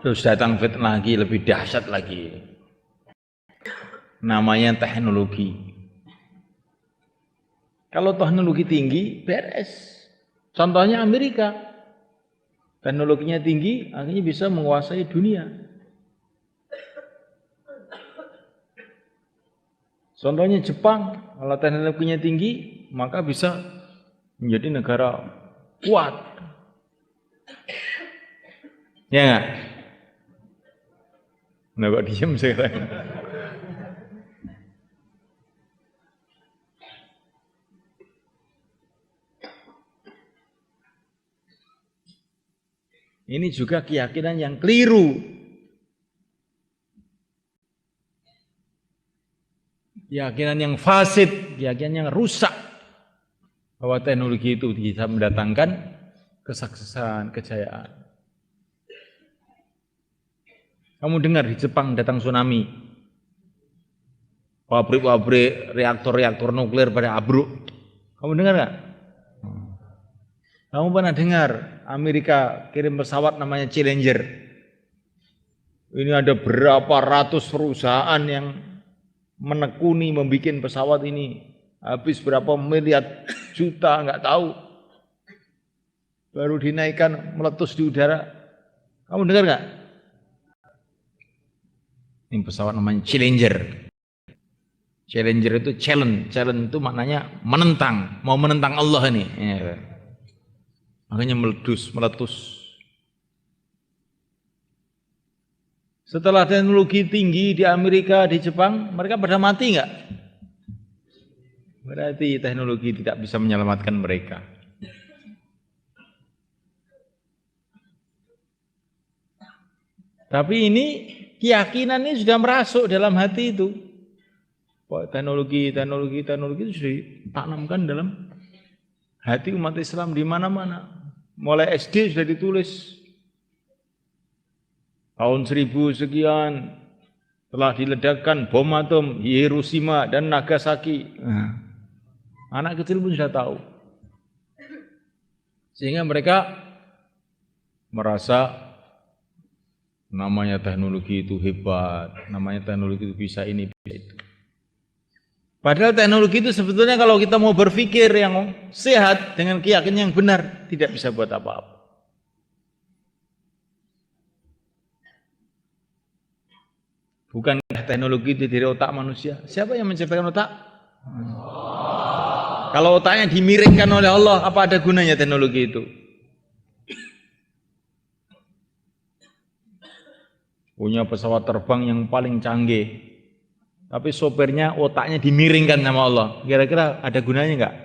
Terus datang fitnah lagi lebih dahsyat lagi. Namanya teknologi. Kalau teknologi tinggi, beres. Contohnya Amerika. Teknologinya tinggi, akhirnya bisa menguasai dunia. Contohnya Jepang, kalau teknologinya tinggi, maka bisa menjadi negara kuat. Ya enggak? Nah kok diem sekarang? Ini juga keyakinan yang keliru. Keyakinan yang fasid, keyakinan yang rusak. Bahwa teknologi itu bisa mendatangkan kesuksesan, kejayaan. Kamu dengar di Jepang datang tsunami. Pabrik-pabrik reaktor-reaktor nuklir pada abruk. Kamu dengar nggak? Kamu pernah dengar Amerika kirim pesawat namanya Challenger? Ini ada berapa ratus perusahaan yang menekuni membuat pesawat ini. Habis berapa miliar juta nggak tahu. Baru dinaikkan meletus di udara. Kamu dengar nggak? Ini pesawat namanya Challenger. Challenger itu challenge itu maknanya menentang, mau menentang Allah ini. Ya. Makanya meletus. Setelah teknologi tinggi di Amerika, di Jepang, mereka pada mati nggak? Berarti teknologi tidak bisa menyelamatkan mereka. Tapi ini keyakinan ini sudah merasuk dalam hati itu. Teknologi itu sudah ditanamkan dalam hati umat Islam di mana-mana. Mulai SD sudah ditulis. Tahun 1000 sekian telah diledakkan bom atom Hiroshima dan Nagasaki. Anak kecil pun sudah tahu. Sehingga mereka merasa namanya teknologi itu hebat, namanya teknologi itu bisa ini, bisa itu. Padahal teknologi itu sebetulnya kalau kita mau berpikir yang sehat dengan keyakinan yang benar, tidak bisa buat apa-apa. Bukankah teknologi itu dari otak manusia? Siapa yang menciptakan otak? Kalau otaknya dimiringkan oleh Allah, apa ada gunanya teknologi itu? Punya pesawat terbang yang paling canggih, tapi sopirnya otaknya dimiringkan sama Allah. Kira-kira ada gunanya enggak?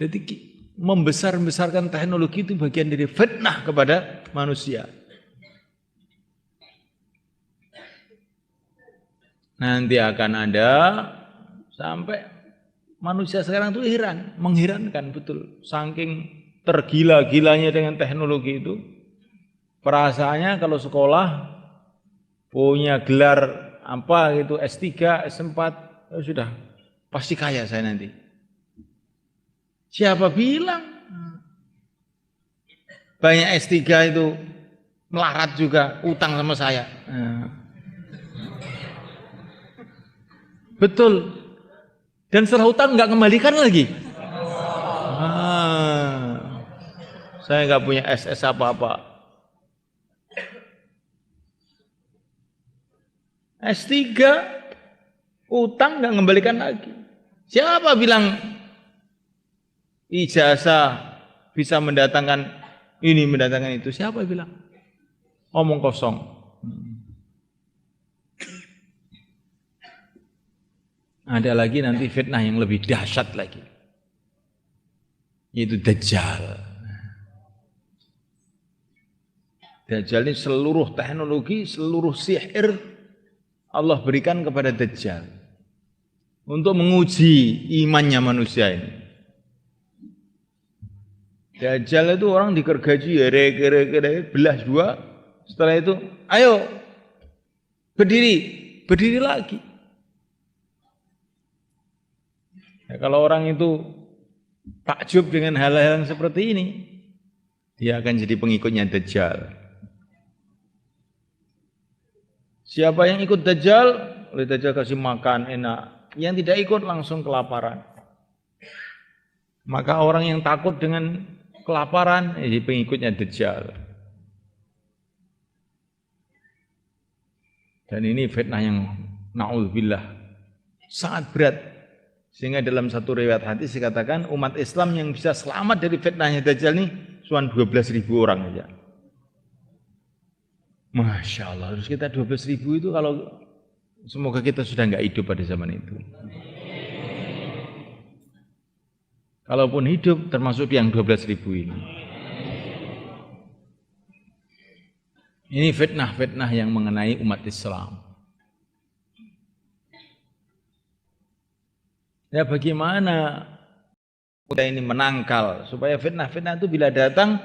Jadi membesar-besarkan teknologi itu bagian dari fitnah kepada manusia. Nanti akan ada sampai manusia sekarang itu mengherankan betul. Saking tergila-gilanya dengan teknologi itu, perasaannya kalau sekolah punya gelar apa gitu S3, S4, sudah pasti kaya saya nanti. Siapa bilang? Banyak S3 itu melarat juga, utang sama saya. Betul. Dan setelah utang nggak kembalikan lagi. Saya nggak punya SS apa-apa. S3 utang nggak kembalikan lagi. Siapa bilang ijazah bisa mendatangkan ini, mendatangkan itu? Siapa bilang? Omong kosong. Ada lagi nanti fitnah yang lebih dahsyat lagi, yaitu Dajjal. Dajjal ini seluruh teknologi, seluruh sihir Allah berikan kepada Dajjal untuk menguji imannya manusia ini. Dajjal itu orang digergaji, belah dua. Setelah itu, ayo berdiri lagi. Ya, kalau orang itu takjub dengan hal-hal yang seperti ini, Dia akan jadi pengikutnya Dajjal. Siapa yang ikut Dajjal, oleh Dajjal kasih makan enak. Yang tidak ikut langsung kelaparan. Maka orang yang takut dengan kelaparan, jadi pengikutnya Dajjal. Dan ini fitnah yang na'udzubillah sangat berat. Sehingga dalam satu riwayat hadis dikatakan umat Islam yang bisa selamat dari fitnahnya Dajjal ini cuma 12.000 orang saja. Masya Allah, terus kita 12.000 itu kalau semoga kita sudah nggak hidup pada zaman itu. Kalaupun hidup termasuk yang 12.000 ini. Ini fitnah-fitnah yang mengenai umat Islam. Ya bagaimana kita ini menangkal supaya fitnah-fitnah itu bila datang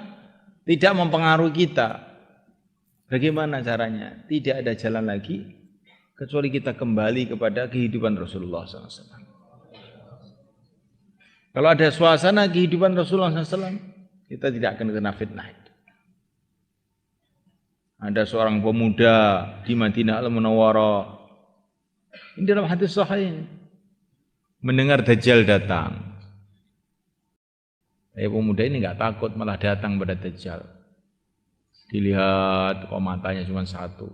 tidak mempengaruhi kita. Bagaimana caranya? Tidak ada jalan lagi kecuali kita kembali kepada kehidupan Rasulullah SAW. Kalau ada suasana kehidupan Rasulullah SAW, kita tidak akan kena fitnah itu. Ada seorang pemuda di Madinah Al-Munawwarah. Ini dalam hadis sahih. Mendengar Dajjal datang. Pemuda ini enggak takut, malah datang pada Dajjal. Dilihat kok matanya cuma satu.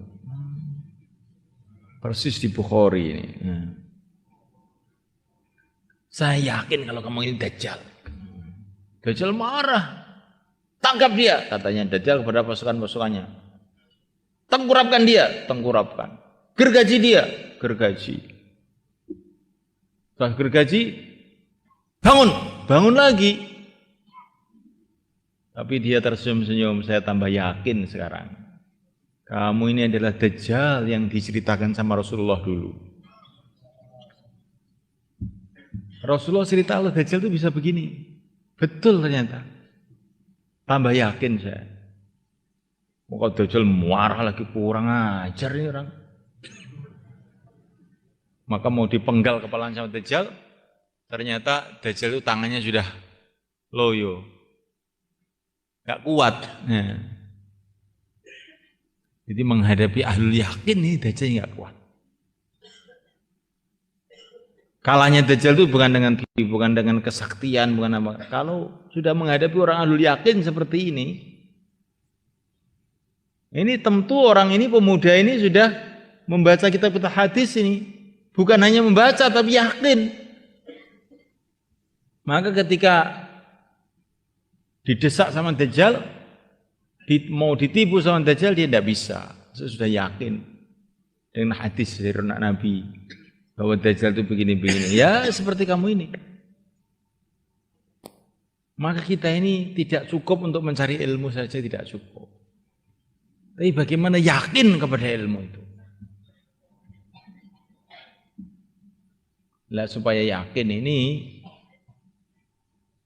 Persis di Bukhari ini. Saya yakin kalau kamu ini Dajjal. Dajjal marah. Tangkap dia, katanya Dajjal kepada pasukan-pasukannya. Tengkurapkan dia, tengkurapkan. Gergaji dia, gergaji. Setelah gergaji, bangun, bangun lagi. Tapi dia tersenyum-senyum, saya tambah yakin sekarang. Kamu ini adalah Dajjal yang diceritakan sama Rasulullah dulu. Rasulullah cerita Allah Dajjal itu bisa begini. Betul ternyata. Tambah yakin saya. Kalau Dajjal marah lagi, kurang ajar ini orang. Maka mau dipenggal kepala sama Dajjal, ternyata Dajjal itu tangannya sudah loyo. Gak kuat. Nah. Jadi menghadapi ahlul yakin ini Dajjal gak kuat. Kalahnya Dajjal itu bukan dengan kesaktian, bukan apa. Kalau sudah menghadapi orang ahlul yakin seperti ini tentu orang ini, pemuda ini sudah membaca kitab hadis ini. Bukan hanya membaca tapi yakin. Maka ketika didesak sama Dajjal, mau ditipu sama Dajjal, dia tidak bisa. Saya sudah yakin dengan hadis dari Nabi bahwa Dajjal itu begini-begini. Ya seperti kamu ini. Maka kita ini tidak cukup untuk mencari ilmu saja, tidak cukup. Tapi bagaimana yakin kepada ilmu itu? Lah supaya yakin ini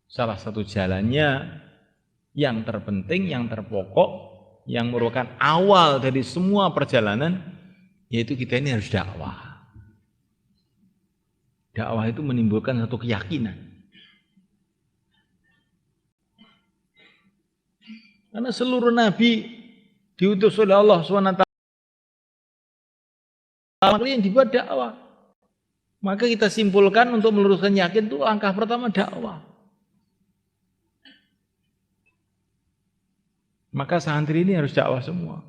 salah satu jalannya yang terpenting, yang terpokok, yang merupakan awal dari semua perjalanan, yaitu kita ini harus dakwah. Dakwah itu menimbulkan satu keyakinan. Karena seluruh nabi diutus oleh Allah SWT yang dibuat dakwah. Maka kita simpulkan untuk meluruskan yakin itu langkah pertama dakwah. Maka santri ini harus dakwah semua.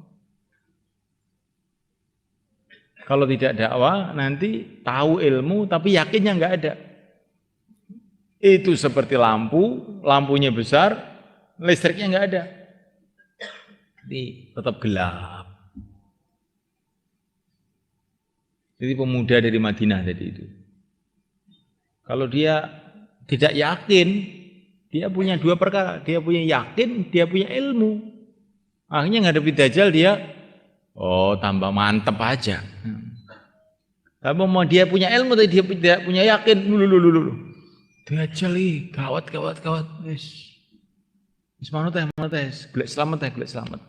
Kalau tidak dakwah nanti tahu ilmu tapi yakinnya enggak ada. Itu seperti lampu, lampunya besar, listriknya enggak ada. Jadi tetap gelap. Jadi pemuda dari Madinah tadi itu. Kalau dia tidak yakin, dia punya dua perkara. Dia punya yakin, dia punya ilmu. Akhirnya ngadepi Dajjal dia, tambah mantep aja. Tapi mau dia punya ilmu, tapi dia tidak punya yakin. Dajjal ih, gawat. Wis manut teh, golek selamat.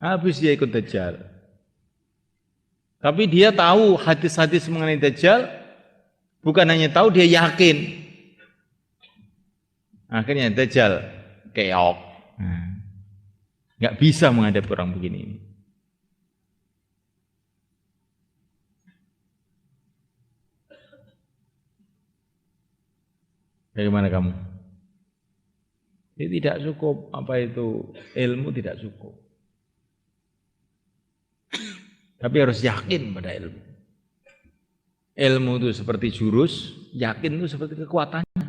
Habis dia ikut Dajjal. Tapi dia tahu hadis-hadis mengenai Dajjal, bukan hanya tahu, dia yakin. Akhirnya Dajjal keok. Nggak bisa menghadapi orang begini. Bagaimana kamu? Ini tidak cukup, apa itu ilmu tidak cukup. Tapi harus yakin pada ilmu. Ilmu itu seperti jurus, yakin itu seperti kekuatannya.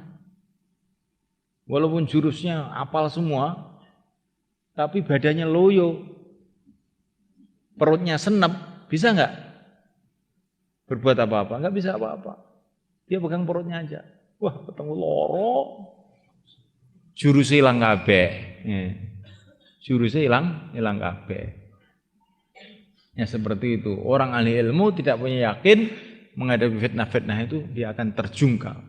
Walaupun jurusnya apal semua, tapi badannya loyo, perutnya senep, bisa nggak berbuat apa-apa? Nggak bisa apa-apa. Dia pegang perutnya aja. Wah, ketemu loro, jurusnya hilang kabeh. Jurusnya hilang kabeh. Ya seperti itu. Orang ahli ilmu tidak punya yakin menghadapi fitnah-fitnah itu dia akan terjungkal.